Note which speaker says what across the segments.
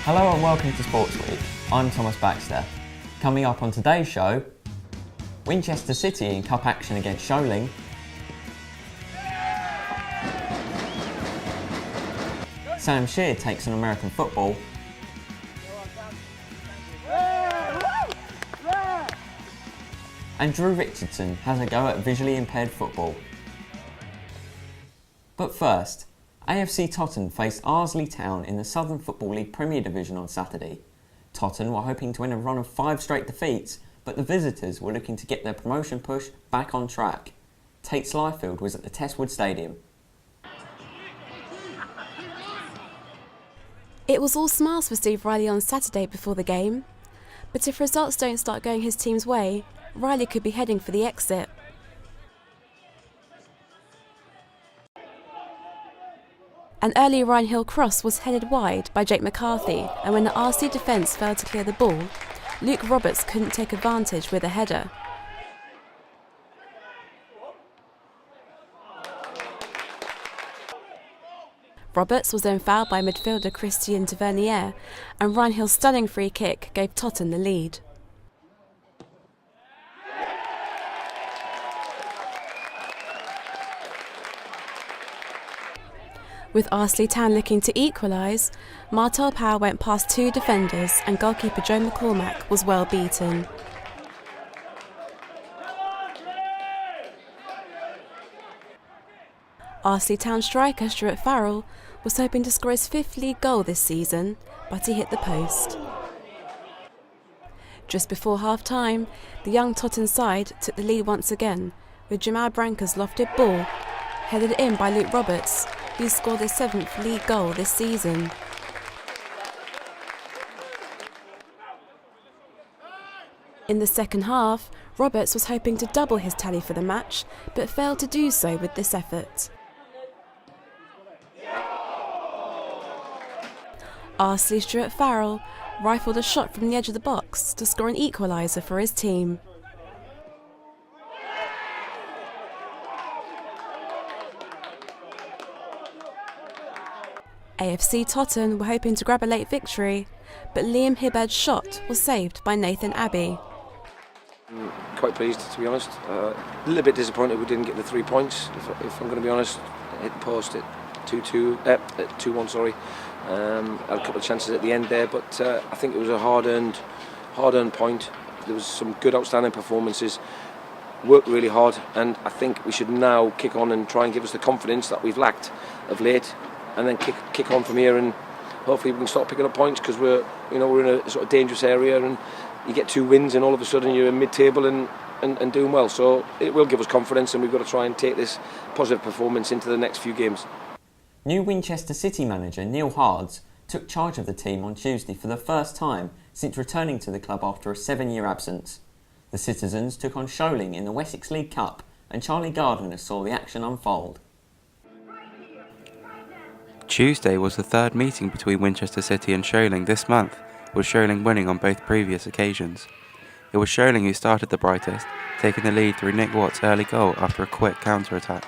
Speaker 1: Hello and welcome to Sportsweek. I'm Thomas Baxter. Coming up on today's show, Winchester City in cup action against Sholing, Sam Shear takes on American football, and Drew Richardson has a go at visually impaired football. But first, AFC Totton faced Arlesey Town in the Southern Football League Premier Division on Saturday. Totton were hoping to win a run of 5 straight defeats, but the visitors were looking to get their promotion push back on track. Tate Slyfield was at the Testwood Stadium.
Speaker 2: It was all smiles for Steve Riley on Saturday before the game. But if results don't start going his team's way, Riley could be heading for the exit. An early Ryan Hill cross was headed wide by Jake McCarthy, and when the RC defence failed to clear the ball, Luke Roberts couldn't take advantage with a header. Roberts was then fouled by midfielder Christian Tavernier, and Ryan Hill's stunning free kick gave Totton the lead. With Arlesey Town looking to equalise, Martel Power went past 2 defenders and goalkeeper Joe McCormack was well beaten. Arlesey Town striker Stuart Farrell was hoping to score his 5th league goal this season, but he hit the post. Just before half-time, the young Totton side took the lead once again, with Jamal Branca's lofted ball headed in by Luke Roberts, who scored his 7th league goal this season. In the second half, Roberts was hoping to double his tally for the match, but failed to do so with this effort. Arlesey's Stuart Farrell rifled a shot from the edge of the box to score an equaliser for his team. AFC Totton were hoping to grab a late victory, but Liam Hibbard's shot was saved by Nathan Abbey.
Speaker 3: Quite pleased, to be honest. A little bit disappointed we didn't get the 3 points, if I'm going to be honest. Hit the post at 2-1, sorry. Had a couple of chances at the end there, but I think it was a hard-earned point. There was some good outstanding performances. Worked really hard, and I think we should now kick on and try and give us the confidence that we've lacked of late, and then kick on from here, and hopefully we can start picking up points, because we're in a sort of dangerous area, and you get 2 wins and all of a sudden you're in mid-table and doing well. So it will give us confidence, and we've got to try and take this positive performance into the next few games.
Speaker 1: New Winchester City manager Neil Hards took charge of the team on Tuesday for the first time since returning to the club after a 7-year absence. The Citizens took on Sholing in the Wessex League Cup, and Charlie Gardner saw the action unfold.
Speaker 4: Tuesday was the 3rd meeting between Winchester City and Sholing this month, with Sholing winning on both previous occasions. It was Sholing who started the brightest, taking the lead through Nick Watt's early goal after a quick counter-attack.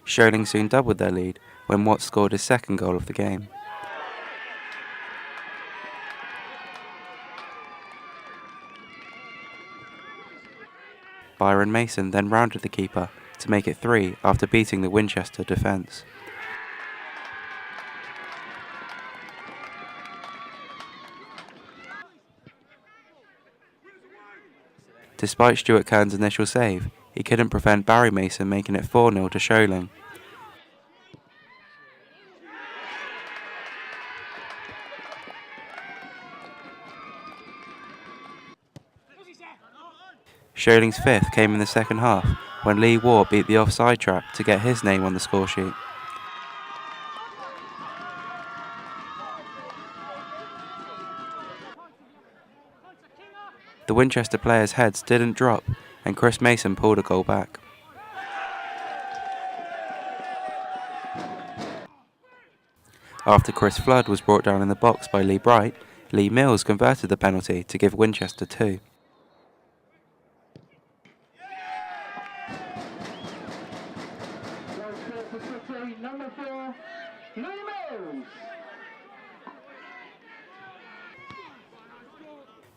Speaker 4: Sholing soon doubled their lead when Watt scored his 2nd goal of the game. Byron Mason then rounded the keeper to make it 3 after beating the Winchester defence. Despite Stuart Kern's initial save, he couldn't prevent Barry Mason making it 4-0 to Sholing. Sholing's 5th came in the second half when Lee Waugh beat the offside trap to get his name on the scoresheet. The Winchester players' heads didn't drop, and Chris Mason pulled a goal back. After Chris Flood was brought down in the box by Lee Bright, Lee Mills converted the penalty to give Winchester 2.
Speaker 5: Number 4, Lee Mills.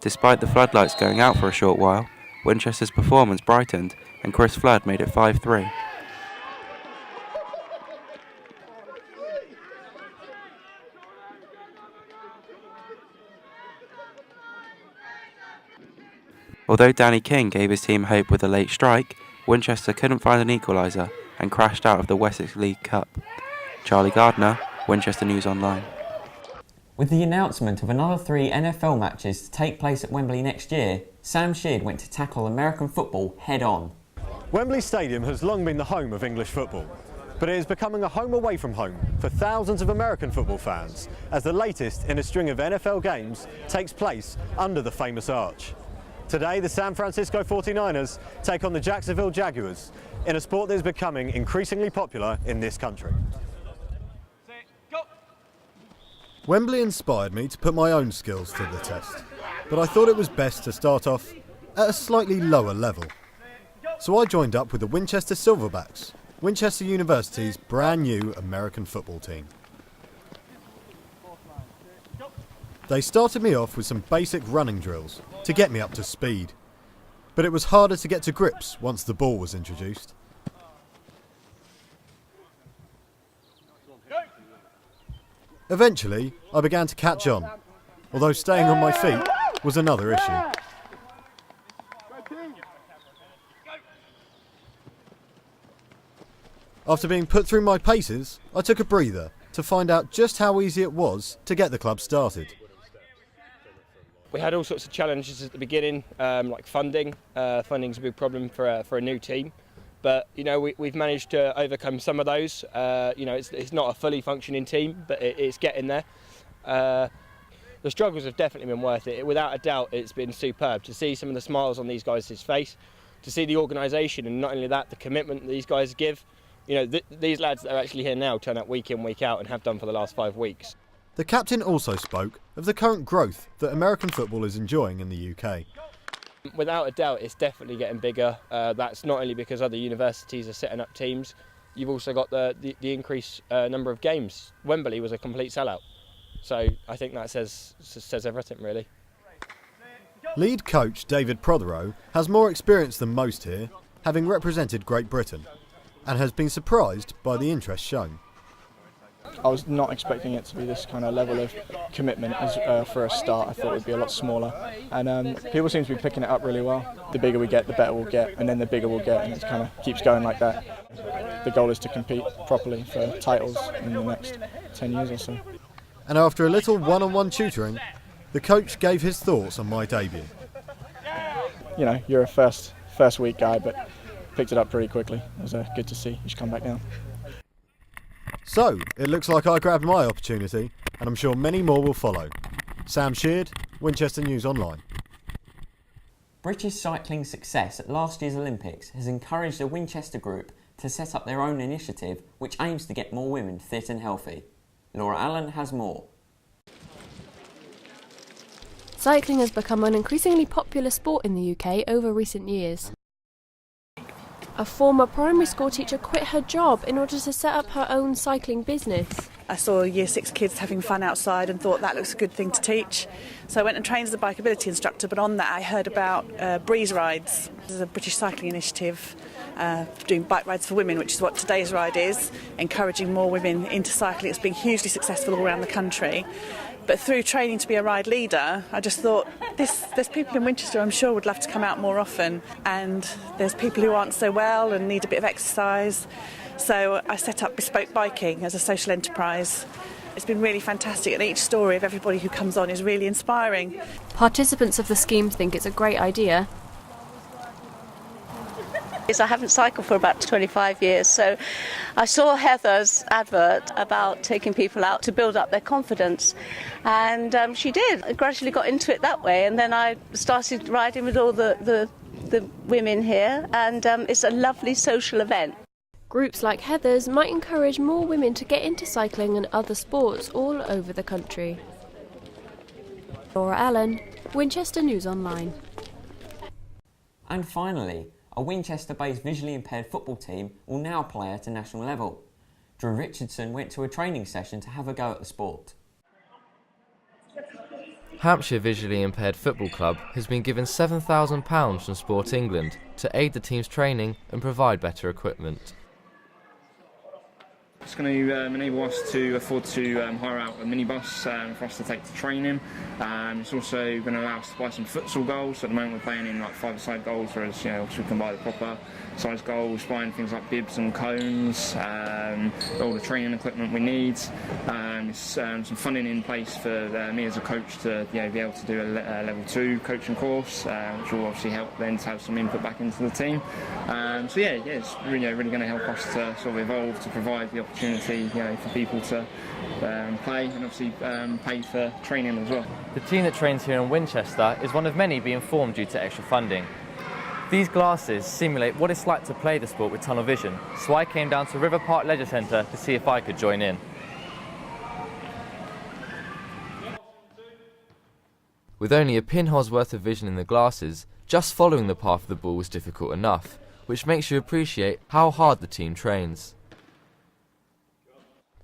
Speaker 4: Despite the floodlights going out for a short while, Winchester's performance brightened and Chris Flood made it 5-3. Although Danny King gave his team hope with a late strike, Winchester couldn't find an equaliser and crashed out of the Wessex League Cup. Charlie Gardner, Winchester News Online.
Speaker 1: With the announcement of another 3 NFL matches to take place at Wembley next year, Sam Sheard went to tackle American football head-on.
Speaker 5: Wembley Stadium has long been the home of English football, but it is becoming a home away from home for thousands of American football fans, as the latest in a string of NFL games takes place under the famous arch. Today, the San Francisco 49ers take on the Jacksonville Jaguars in a sport that is becoming increasingly popular in this country. Wembley inspired me to put my own skills to the test, but I thought it was best to start off at a slightly lower level. So I joined up with the Winchester Silverbacks, Winchester University's brand new American football team. They started me off with some basic running drills to get me up to speed, but it was harder to get to grips once the ball was introduced. Eventually, I began to catch on, although staying on my feet was another issue. After being put through my paces, I took a breather to find out just how easy it was to get the club started.
Speaker 6: We had all sorts of challenges at the beginning, like funding. Funding's a big problem for a new team, but we've managed to overcome some of those. It's not a fully functioning team, but it's getting there. The struggles have definitely been worth it. Without a doubt, it's been superb to see some of the smiles on these guys' face, to see the organisation, and not only that, the commitment that these guys give. These lads that are actually here now turn up week in, week out, and have done for the last 5 weeks.
Speaker 5: The captain also spoke of the current growth that American football is enjoying in the UK.
Speaker 6: Without a doubt, it's definitely getting bigger. That's not only because other universities are setting up teams, you've also got the increased number of games. Wembley was a complete sellout, so I think that says everything, really.
Speaker 5: Lead coach David Prothero has more experience than most here, having represented Great Britain, and has been surprised by the interest shown.
Speaker 7: I was not expecting it to be this kind of level of commitment for a start. I thought it would be a lot smaller, and people seem to be picking it up really well. The bigger we get, the better we'll get, and then the bigger we'll get, and it kind of keeps going like that. The goal is to compete properly for titles in the next 10 years or so.
Speaker 5: And after a little one-on-one tutoring, the coach gave his thoughts on my debut.
Speaker 7: You're a first week guy, but picked it up pretty quickly. It was good to see you should come back down.
Speaker 5: So, it looks like I grabbed my opportunity, and I'm sure many more will follow. Sam Sheard, Winchester News Online.
Speaker 1: British cycling's success at last year's Olympics has encouraged the Winchester Group to set up their own initiative which aims to get more women fit and healthy. Laura Allen has more.
Speaker 2: Cycling has become an increasingly popular sport in the UK over recent years. A former primary school teacher quit her job in order to set up her own cycling business.
Speaker 8: I saw Year 6 kids having fun outside and thought that looks a good thing to teach. So I went and trained as a bikeability instructor, but on that I heard about breeze rides. This is a British cycling initiative doing bike rides for women, which is what today's ride is, encouraging more women into cycling. It's been hugely successful all around the country. But through training to be a ride leader, I just thought, there's people in Winchester I'm sure would love to come out more often, and there's people who aren't so well and need a bit of exercise. So I set up Bespoke Biking as a social enterprise. It's been really fantastic, and each story of everybody who comes on is really inspiring.
Speaker 2: Participants of the scheme think it's a great idea.
Speaker 9: I haven't cycled for about 25 years, so I saw Heather's advert about taking people out to build up their confidence, and she did. I gradually got into it that way, and then I started riding with all the women here, and it's a lovely social event.
Speaker 2: Groups like Heather's might encourage more women to get into cycling and other sports all over the country. Laura Allen, Winchester News Online.
Speaker 1: And finally, a Winchester-based visually impaired football team will now play at a national level. Drew Richardson went to a training session to have a go at the sport.
Speaker 10: Hampshire Visually Impaired Football Club has been given £7,000 from Sport England to aid the team's training and provide better equipment.
Speaker 11: It's going to enable us to afford to hire out a minibus for us to take to training. It's also going to allow us to buy some futsal goals. At the moment we're playing in like five-a-side goals, whereas obviously we can buy the proper size goals, buying things like bibs and cones, all the training equipment we need. Some funding in place for me as a coach to be able to do a level 2 coaching course, which will obviously help then to have some input back into the team. It's really going to help us to sort of evolve, to provide the opportunity for people to play and obviously pay for training as well.
Speaker 10: The team that trains here in Winchester is one of many being formed due to extra funding. These glasses simulate what it's like to play the sport with tunnel vision, so I came down to River Park Leisure Centre to see if I could join in. With only a pinhole's worth of vision in the glasses, just following the path of the ball was difficult enough, which makes you appreciate how hard the team trains.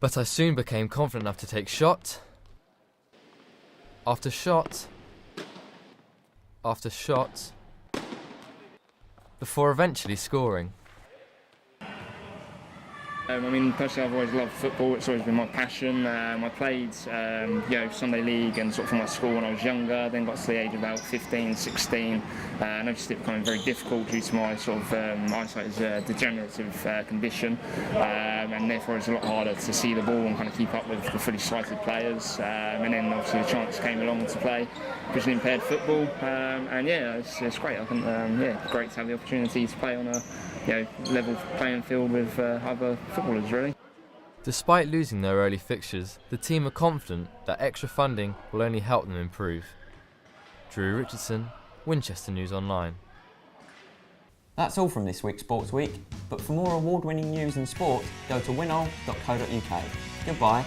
Speaker 10: But I soon became confident enough to take shot after shot after shot before eventually scoring.
Speaker 11: Personally, I've always loved football. It's always been my passion. I played, Sunday league and sort of from my school when I was younger. Then got to the age of about 15, 16. I noticed it becoming very difficult due to my sort of eyesight is a degenerative condition, and therefore it's a lot harder to see the ball and kind of keep up with the fully sighted players. And then obviously the chance came along to play visually impaired football, it's great. I think great to have the opportunity to play on a level playing field with other footballers, really.
Speaker 10: Despite losing their early fixtures, the team are confident that extra funding will only help them improve. Drew Richardson, Winchester News Online.
Speaker 1: That's all from this week's Sportsweek, but for more award-winning news in sport, go to winol.co.uk. Goodbye.